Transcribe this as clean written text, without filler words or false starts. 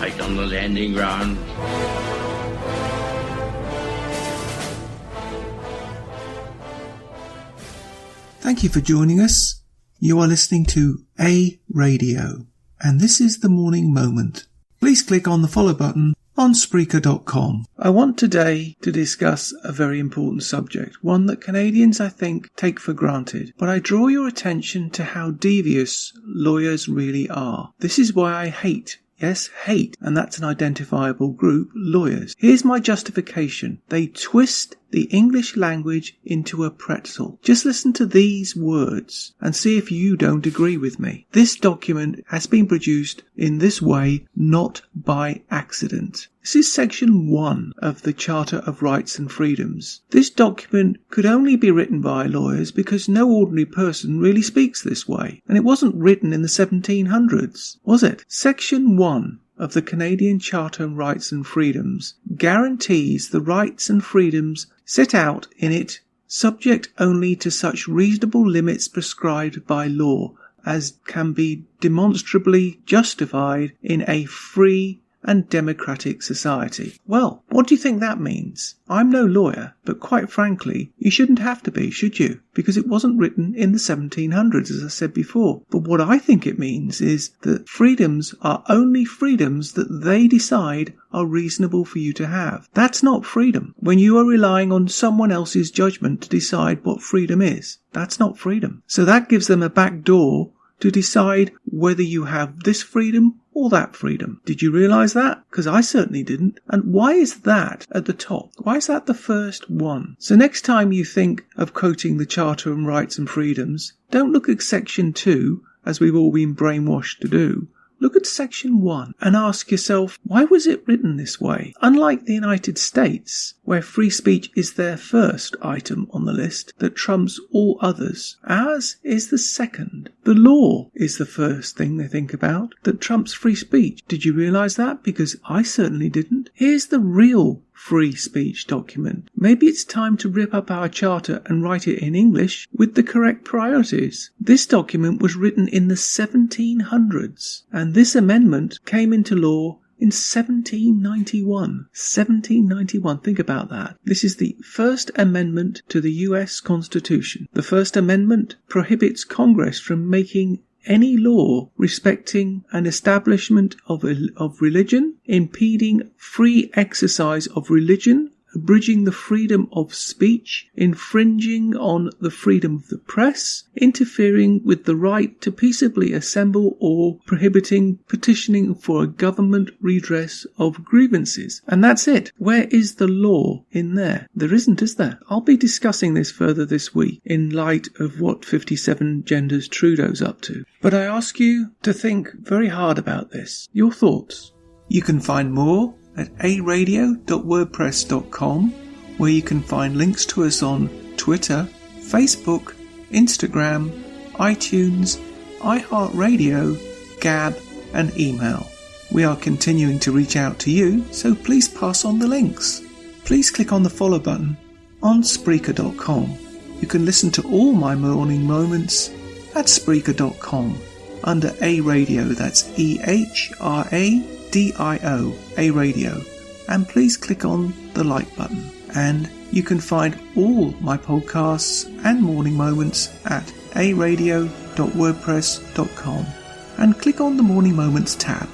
right on the landing ground. Thank you for joining us. You are listening to A Radio, and this is The Morning Moment. Please click on the follow button on Spreaker.com. I want today to discuss a very important subject, one that Canadians, I think, take for granted. But I draw your attention to how devious lawyers really are. This is why I hate, and that's an identifiable group, lawyers. Here's my justification. They twist the English language into a pretzel. Just listen to these words and see if you don't agree with me. This document has been produced in this way, not by accident. This is Section 1 of the Charter of Rights and Freedoms. This document could only be written by lawyers because no ordinary person really speaks this way. And it wasn't written in the 1700s, was it? Section 1 of the Canadian Charter of Rights and Freedoms guarantees the rights and freedoms set out in it, subject only to such reasonable limits prescribed by law as can be demonstrably justified in a free and democratic society. Well, what do you think that means? I'm no lawyer, but quite frankly, you shouldn't have to be, should you? Because it wasn't written in the 1700s, as I said before. But what I think it means is that freedoms are only freedoms that they decide are reasonable for you to have. That's not freedom. When you are relying on someone else's judgment to decide what freedom is, that's not freedom. So that gives them a back door to decide whether you have this freedom or that freedom. Did you realise that? Because I certainly didn't. And why is that at the top? Why is that the first one? So next time you think of quoting the Charter on Rights and Freedoms, don't look at Section 2, as we've all been brainwashed to do. Look at Section 1 and ask yourself, why was it written this way? Unlike the United States, where free speech is their first item on the list that trumps all others, ours is the second. The law is the first thing they think about that trumps free speech. Did you realise that? Because I certainly didn't. Here's the real free speech document. Maybe it's time to rip up our charter and write it in English with the correct priorities. This document was written in the 1700s, and this amendment came into law in 1791. 1791, think about that. This is the First Amendment to the US Constitution. The First Amendment prohibits Congress from making any law respecting an establishment of religion, impeding free exercise of religion, abridging the freedom of speech, infringing on the freedom of the press, interfering with the right to peaceably assemble, or prohibiting petitioning for a government redress of grievances. And that's it. Where is the law in there? There isn't, is there? I'll be discussing this further this week in light of what 57 Genders Trudeau's up to. But I ask you to think very hard about this. Your thoughts. You can find more at aradio.wordpress.com, where you can find links to us on Twitter, Facebook, Instagram, iTunes, iHeartRadio, Gab and email. We are continuing to reach out to you, so please pass on the links. Please click on the follow button on Spreaker.com. You can listen to all my morning moments at Spreaker.com under A Radio, that's EHRADIO, A Radio, and please click on the like button. And you can find all my podcasts and morning moments at aradio.wordpress.com and click on the Morning Moments tab.